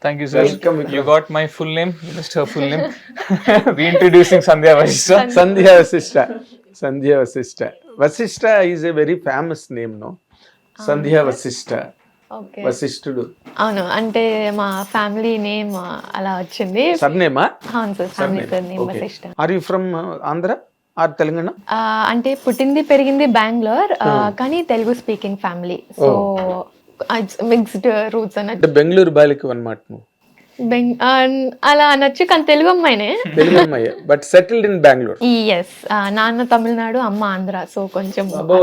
Thank you, sir. Welcome, You Vikram. got my full name. You missed her full name. Reintroducing Sandhya Vasishtha. Sandhya Vasishtha. Sandhya Vasishtha. Vasishtha is a very famous name, no? Sandhya Vasishtha. Okay, వశిష్ఠుడు. అవును, అంటే మా family name అలా వచ్చింది. సర్నేమా? అవును sir, family surname Vashishta. Are you from Andhra or Telangana? అంటే పుట్టింది పెరిగింది బెంగళూరు, కానీ Telugu speaking family. So mixed roots అన్నట్టు. అంటే బెంగళూరు బాలిక అన్నమాట నువ్వు. అలా అనొచ్చు, కానీ తెలుగు అమ్మాయినే. తెలుగు అమ్మాయి but settled in Bengaluru. Yes, నాన్న తమిళనాడు, అమ్మ ఆంధ్ర. సో కొంచెం అబ్బో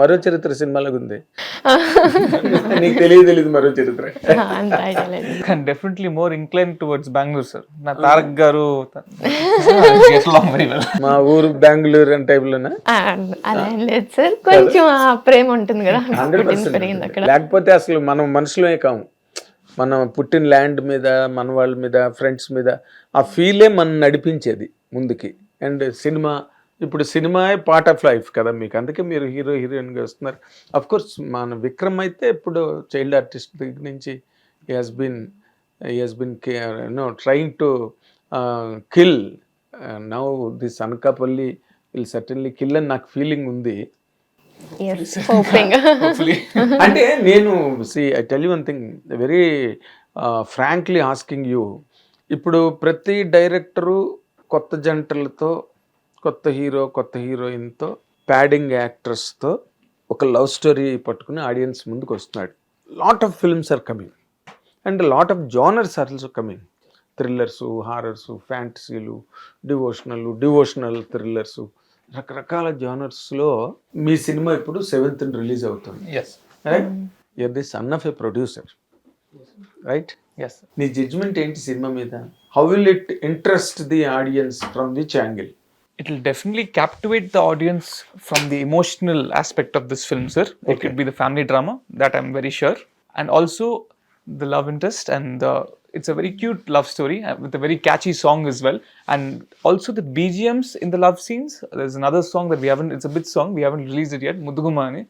మరో చరిత్ర సినిమాలకు ఉంది. నీకు తెలియదు మరో చరిత్ర. అంత ఐడియా లేదు. And definitely more inclined towards Bangalore, sir. Na Tarak garu get along very well. మా ఊరు బెంగళూరు అని టైప్ లోనా? అలా ఏం లేదు సార్, కొంచెం ఆ ప్రేమ ఉంటుంది కదా, పుట్టింది పెరిగింది అక్కడ. లేకపోతే అసలు మనం మనుషులమే కాము. మనం పుట్టిన ల్యాండ్ మీద, మన వాళ్ళ మీద, ఫ్రెండ్స్ మీద ఆ ఫీలే మనం నడిపించేది ముందుకి. అండ్ సినిమా, ఇప్పుడు సినిమా పార్ట్ ఆఫ్ లైఫ్ కదా మీకు, అందుకే మీరు హీరో హీరోయిన్గా వస్తున్నారు. అఫ్ కోర్స్ మన విక్రమ్ అయితే ఇప్పుడు చైల్డ్ ఆర్టిస్ట్ దగ్గర నుంచి he has been trying to kill. Now this Anakapalli will certainly kill అని నాకు ఫీలింగ్ ఉంది. Yes, hoping. Hopefully. అంటే నేను I tell you one thing, very frankly asking you, ఇప్పుడు ప్రతి డైరెక్టరు కొత్త జంటలతో, కొత్త హీరో కొత్త హీరోయిన్తో, ప్యాడింగ్ యాక్టర్స్తో ఒక లవ్ స్టోరీ పట్టుకుని ఆడియన్స్ ముందుకు వస్తున్నాడు. Lot of films are coming and lot of genres are also coming. Thrillers, horrors, ఫ్యాంటసీలు, డివోషనల్ థ్రిల్లర్సు, రకరకాల జానర్స్లో మీ సినిమా ఇప్పుడు 7th రిలీజ్ అవుతుంది. Yes. Right? You're the son of a producer, right? Yes. నీ జడ్జ్మెంట్ ఏంటి సినిమా మీద? How will it interest the audience, from which angle? It will definitely captivate the audience from the emotional aspect of this film, sir. It could be the family drama, that I'm very sure. And also the love interest, and it's a very cute love story with a very catchy song as well. And also the BGMs in the love scenes. There's another song that we haven't, it's a bit song, we haven't released it yet, Mudduguma ani.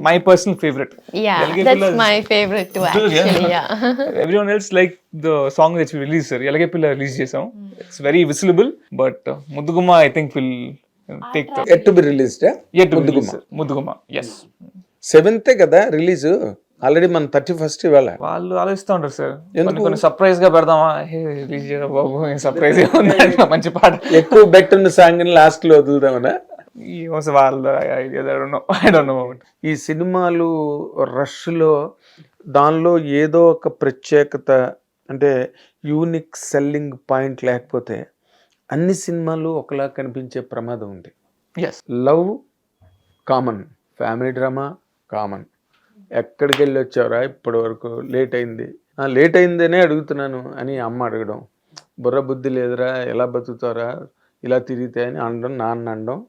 My personal favorite. Yeah, that's my favorite too, actually. Yeah. Everyone else like the song that we released, sir. Yalagepilla release chesam. It's very visible, but Mudduguma I think will take the at to be released? yet to release, sir. Mudduguma, yes. 7th కదా release, already మన 31st ఇవాళ. వాళ్ళు ఆలోచిస్తూ ఉంటారు sir, కొన్ని surprise గా పెడదామా, release చేయరా బాబు, సర్ప్రైజ్ ఏముంది, మంచి పాట, ఎక్కువ బెట్ ఉన్న సాంగ్ లాస్ట్ లో వదులుదామనా? వాళ్ళ ఐడియా, ఐ డోంట్ నో. ఈ సినిమాలు రష్లో దానిలో ఏదో ఒక ప్రత్యేకత, అంటే యూనిక్ సెల్లింగ్ పాయింట్ లేకపోతే అన్ని సినిమాలు ఒకలా కనిపించే ప్రమాదం ఉంది. Yes. Love common, family drama common. ఎక్కడికి వెళ్ళి వచ్చారా ఇప్పటి వరకు? లేట్ అయిందనే అడుగుతున్నాను అని అమ్మ అడగడం, బుర్ర బుద్ధి లేదురా, ఎలా బతుకుతారా, ఇలా తిరిగితే అని అనడం, నాన్న అనడం,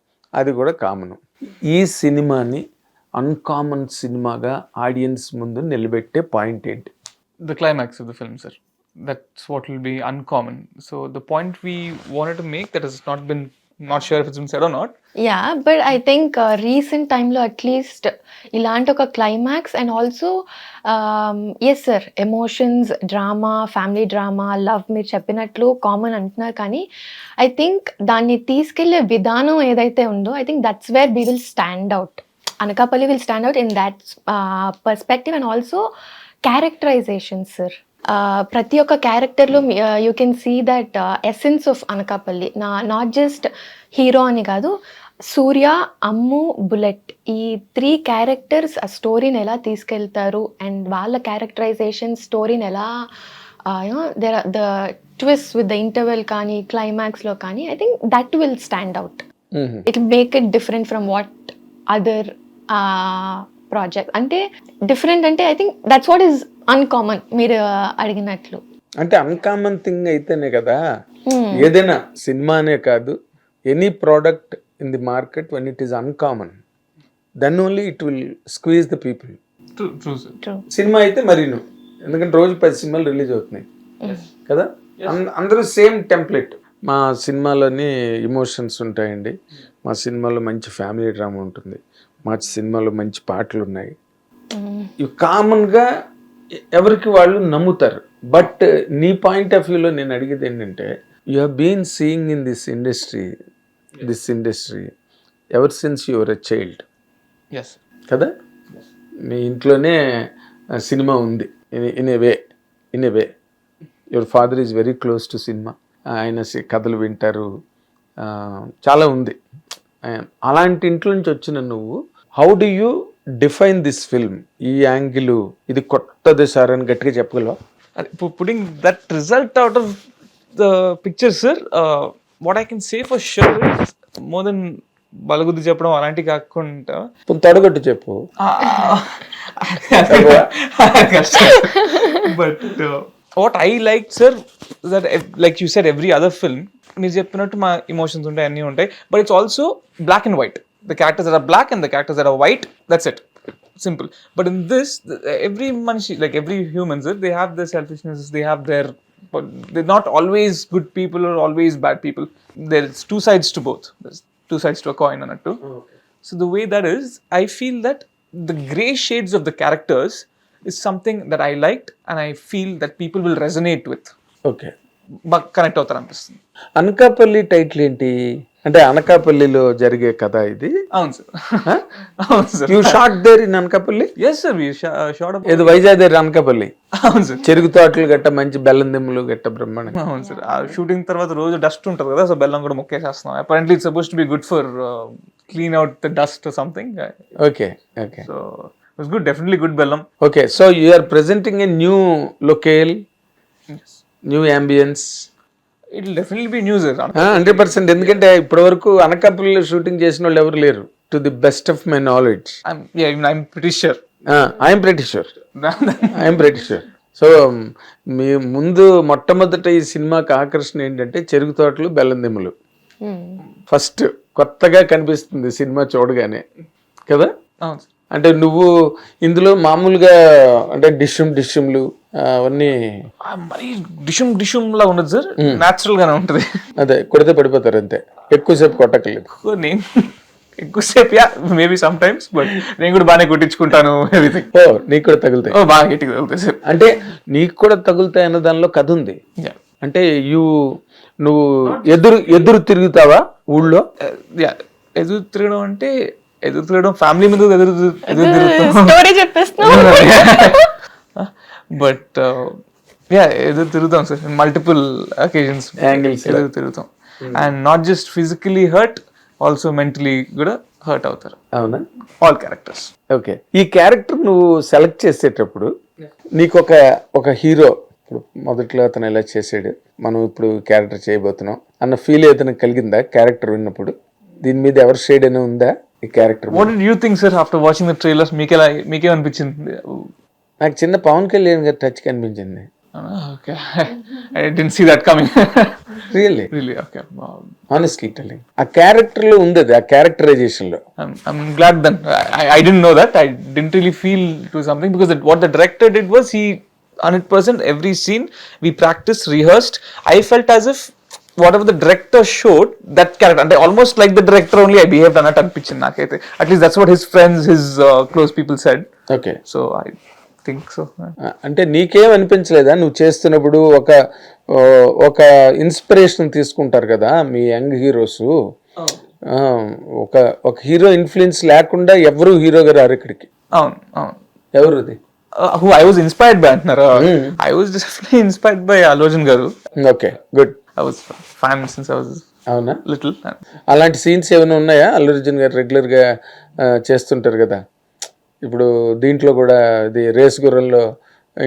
అది కూడా కామన్. ఈ సినిమాని అన్కామన్ సినిమాగా ఆడియన్స్ ముందు నిలబెట్టే పాయింట్ ఏంటి? The climax of the film, sir. That's what will be uncommon. So the point we wanted to make, that has not been, not sure if it's been said or not. Yeah, but I think recent time lo at least ఇలాంటి ఒక climax and also yes sir, emotions, drama, family drama, love మీరు చెప్పినట్లు common అంటున్నారు, కానీ I think దాన్ని తీసుకెళ్లే విధానం ఏదైతే ఉందో, I think that's where we will stand out. Anakapalli will stand out in that perspective. And also characterization sir, ప్రతి ఒక్క క్యారెక్టర్లో you can see that essence of Anakapalli. Not just hero అని కాదు, సూర్య, అమ్ము, బుల్లెట్, ఈ 3 క్యారెక్టర్స్ ఆ స్టోరీని ఎలా తీసుకెళ్తారు అండ్ వాళ్ళ క్యారెక్టరైజేషన్ స్టోరీని ఎలా the twist with the interval కానీ క్లైమాక్స్లో కానీ, I think that will stand out. It make it different from what other project. అంటే డిఫరెంట్ అంటే I think that's what is uncommon మీరు అడిగినట్లు. అంటే అన్కామన్ థింగ్ అయితేనే కదా ఏదైనా సినిమానే కాదు, any product in the market, when it is uncommon, then only it will squeeze the people. True, sir. సినిమా అయితే మరీను, ఎందుకంటే రోజు 10 సినిమాలు రిలీజ్ అవుతున్నాయి కదా, అందరూ సేమ్ టెంప్లెట్. మా సినిమాలోని ఎమోషన్స్ ఉంటాయండి, మా సినిమాలో మంచి ఫ్యామిలీ డ్రామా ఉంటుంది, మా సినిమాలో మంచి పాటలు ఉన్నాయి. ఇవి కామన్గా ఎవరికి వాళ్ళు నమ్ముతారు. బట్ నీ పాయింట్ ఆఫ్ వ్యూలో నేను అడిగేది ఏంటంటే you have been seeing in this industry ever since your a child yes కదా. మీ ఇంట్లోనే సినిమా ఉంది in a way your father is very close to సినిమా. ఆయన కథలు వింటారు, చాలా ఉంది. అలాంటి ఇంట్లో నుంచి వచ్చిన నువ్వు how do you define this film? ఈ యాంగిల్ ఇది కొత్తది సార్ అని గట్టిగా చెప్పగలవా? putting that result out of the picture, sir, what I can say for sure is more than బలగుద్ది చెప్పడం అలాంటి కాకుండా తొడగొట్టు చెప్పు. But what I like sir that like you said every other film మీరు చెప్పినట్టు మా ఎమోషన్స్ ఉంటాయి, అన్నీ ఉంటాయి, but it's also black and white. The characters that are black and the characters that are white, that's it. Simple. But in this, every manchi, like every human, they have their selfishness, they have their, they're not always good people or always bad people. There's two sides to both. There's two sides to a coin on it too. Okay. So the way that is, I feel that the grey shades of the characters is something that I liked and I feel that people will resonate with. Okay. బాగా connect అవుతారు అనిపిస్తుంది. Anakapalli title ఏంటి అంటే అనకాపల్లిలో జరిగే కథ ఇది? అవును సార్. అవును sir. You shot there in Anakapalli? Yes sir, we shot up. ఏది వైజాగ్ దేర్ అనకాపల్లి? అవును సార్. చెరుకు తోటలు గట్ట మంచి బెల్లం దిమ్ములు గట్ట బ్రహ్మాండంగా. అవును సార్. ఆ షూటింగ్ తర్వాత రోజు డస్ట్ ఉంటుంది కదా, సో బెల్లం కూడా మొక్కేసేస్తున్నాం. Apparently it's suppose to be good for clean out the dust or something. Okay. So it was good, definitely good బెల్లం. Okay. So you are presenting a new locale, new ambience. It will definitely be new sir 100%. ఎందుకంటే ఇప్పటి వరకు అనకాపల్లిలో shooting చేసిన వాళ్ళు ఎవరు లేరు, to the best of my knowledge. I'm pretty sure. I'm pretty sure. So మీ ముందు మొట్టమొదట ఈ సినిమాకి ఆకర్షణ ఏంటంటే చెరుకు తోటలు, బెల్లం దిమ్మలు. ఫస్ట్ కొత్తగా కనిపిస్తుంది సినిమా చూడగానే కదా. అవును సార్. అంటే నువ్వు ఇందులో మామూలుగా అంటే డిష్యూమ్లు అవన్నీ మరి డిషుమ్ లా ఉండదు సార్, న్యాచురల్ గానే ఉంటుంది. అదే కొడితే పడిపోతారు అంతే, ఎక్కువసేపు కొట్టకలేదు. నేను ఎక్కువసేపు మేబీ సమ్ టైమ్స్, బట్ నేను కూడా బాగానే కొట్టించుకుంటాను ఎవ్రీథింగ్. ఓ నీకు కూడా తగులుతాయి? బాగా గట్టిగా తగులుతాయి సార్. అంటే నీకు కూడా తగులుతాయి అన్న దానిలో కథ ఉంది. అంటే నువ్వు ఎదురు తిరుగుతావా ఊళ్ళో? ఎదురు తిరగడం అంటే ఎదురు తిరగడం ఫ్యామిలీ మీద ఎదురు చెప్పేస్తున్నా. బట్ ఎదురు తిరుగుతాం సార్, మల్టిపుల్ అకేషన్స్ యాంగిల్స్ ఎదురు తిరుగుతాం. And not just physically hurt, also mentally కూడా హర్ట్ అవుతారు. అవునా? All characters. ఓకే. ఈ క్యారెక్టర్ నువ్వు సెలెక్ట్ చేసేటప్పుడు నీకు ఒక హీరో, ఇప్పుడు మొదట్లో అతను ఎలా చేసాడు, మనం ఇప్పుడు క్యారెక్టర్ చేయబోతున్నాం అన్న ఫీల్ ఏదైనా కలిగిందా క్యారెక్టర్ విన్నప్పుడు? దీని మీద ఎవరి షేడ్ అయినా ఉందా ఈ character? What did you think sir after watching the trailers? మీకేమనిపించింది? నాకు చిన్న పవన్ కళ్యాణ్ గారి టచ్ కనిపించింది. Okay. I didn't see that coming. Really? Really? Okay. Wow. Honestly telling. ఆ క్యారెక్టర్ లో ఉంది అది, ఆ క్యారెక్టరైజేషన్ లో. I'm glad then. I didn't know that. I didn't really feel to something because what the director did was he 100% every scene we practiced, rehearsed. I felt as if whatever the director showed, that character, and almost like the director only I behaved on a picture naakaithe. At least that's what his friends, his close people said. Okay. So I think so. అంటే నీకేం అనిపించలేదా నువ్వు చేస్తున్నప్పుడు? ఒక inspiration తీసుకుంటారు కదా మీ young heroes, ఒక hero influence లేకుండా ఎవరు హీరోగా రారు ఇక్కడికి. అవును. ఎవరు అది? Who I was inspired by అంటున్నారు? I was definitely inspired by Allu Arjun garu. Okay, good. I was fan since I was అవునా? little. అలాంటి సీన్స్ ఏమైనా ఉన్నాయా? అల్లు అర్జున్ గారు రెగ్యులర్ గా చేస్తుంటారు కదా. ఇప్పుడు దీంట్లో కూడా ఇది రేస్ గుర్రంలో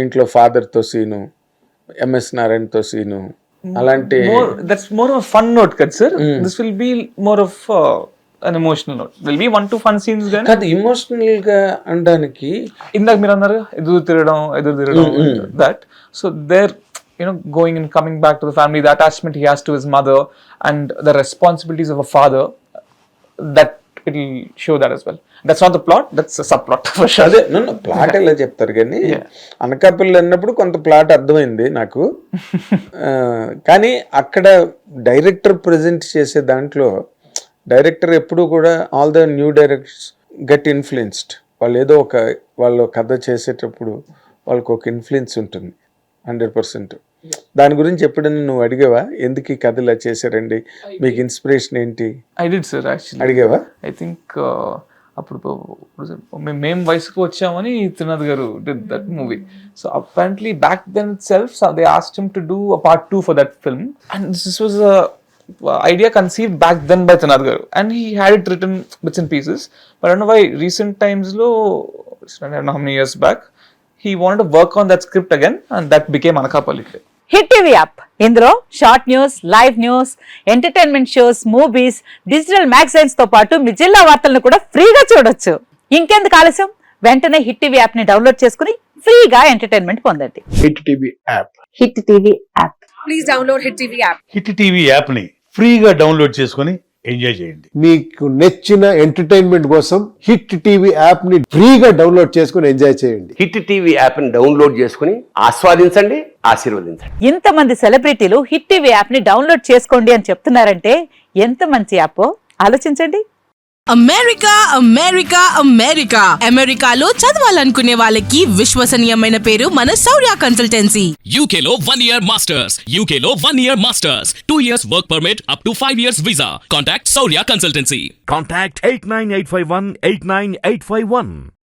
ఇంట్లో ఫాదర్ తో సీను, ఎంఎస్ నారాయణతో సీను, అలాంటి. That's more of a fun note కదా sir. This will be more of an emotional note. Will be 1-2 fun scenes గానీ కాదు ఇమోషనల్ గా అనడానికి. ఇందాక మీరు అన్నారు ఎదురు తిరగడం that. So they're going and coming back to the family, the attachment he has to his mother and the responsibilities of a father, that it will show that as well. That's not the plot, that's a subplot for sure. అదే నన్ను plot ఎలా చెప్తారు కానీ అనకాపల్లి అన్నప్పుడు కొంత plot అర్థమైంది నాకు. కానీ అక్కడ డైరెక్టర్ ప్రెజెంట్ చేసే దాంట్లో డైరెక్టర్ ఎప్పుడు కూడా all the new directors get influenced. వాళ్ళు ఏదో వాళ్ళు కథ చేసేటప్పుడు వాళ్ళకి ఒక ఇన్ఫ్లుయెన్స్ ఉంటుంది. 100%. దాని గురించి ఎప్పుడైనా నువ్వు అడిగావా, ఎందుకు ఈ కథ ఇలా చేశారండి, మీకు ఇన్స్పిరేషన్ ఏంటి I did, sir, actually. అడిగావా? I think అప్పుడు మేము వయసుకు వచ్చామని త్రినాథ్ గారు did that movie. So apparently back then itself, they asked him to do a part 2 for that film, and this was a idea conceived back then by Tirunadh garu, and he had it written bits and pieces. But I don't know why recent times lo, I don't know how many years back, he wanted to work on that script again, and that became Anakapalli. Hit TV app, ఇందులో short news, live news, entertainment shows, movies, digital magazines తో పాటు మీ జిల్లా వార్తలను కూడా ఫ్రీగా చూడొచ్చు. ఇంకెందుకు ఆలస్యం, వెంటనే హిట్ టీవీ యాప్ ని డౌన్లోడ్ చేసుకుని ఫ్రీగా ఎంటర్టైన్మెంట్ పొందండి. Hit TV app. Hit TV app. Please download Hit TV app. Hit TV యాప్ని ఫ్రీగా డౌన్లోడ్ చేసుకొని ఎంజాయ్ చేయండి. మీకు నచ్చిన ఎంటర్టైన్మెంట్ కోసం హిట్ టీవీ యాప్ ని ఫ్రీగా డౌన్లోడ్ చేసుకుని ఎంజాయ్ చేయండి. హిట్ టీవీ యాప్ని డౌన్లోడ్ చేసుకుని ఆస్వాదించండి, ఆశీర్వదించండి. ఇంతమంది సెలబ్రిటీలు హిట్ టీవీ యాప్ ని డౌన్లోడ్ చేసుకోండి అని చెప్తున్నారంటే ఎంత మంచి యాప్ ఆలోచించండి. అమెరికా అమెరికా అమెరికా అమెరికాలో చదవాలనుకునే వాళ్ళకి విశ్వసనీయమైన పేరు మన శౌర్య కన్సల్టెన్సీ. UK లో 1 year masters, UK లో 1 year masters, 2 years work permit up to 5 years visa. Contact Saurya Consultancy. Contact 89851 89851.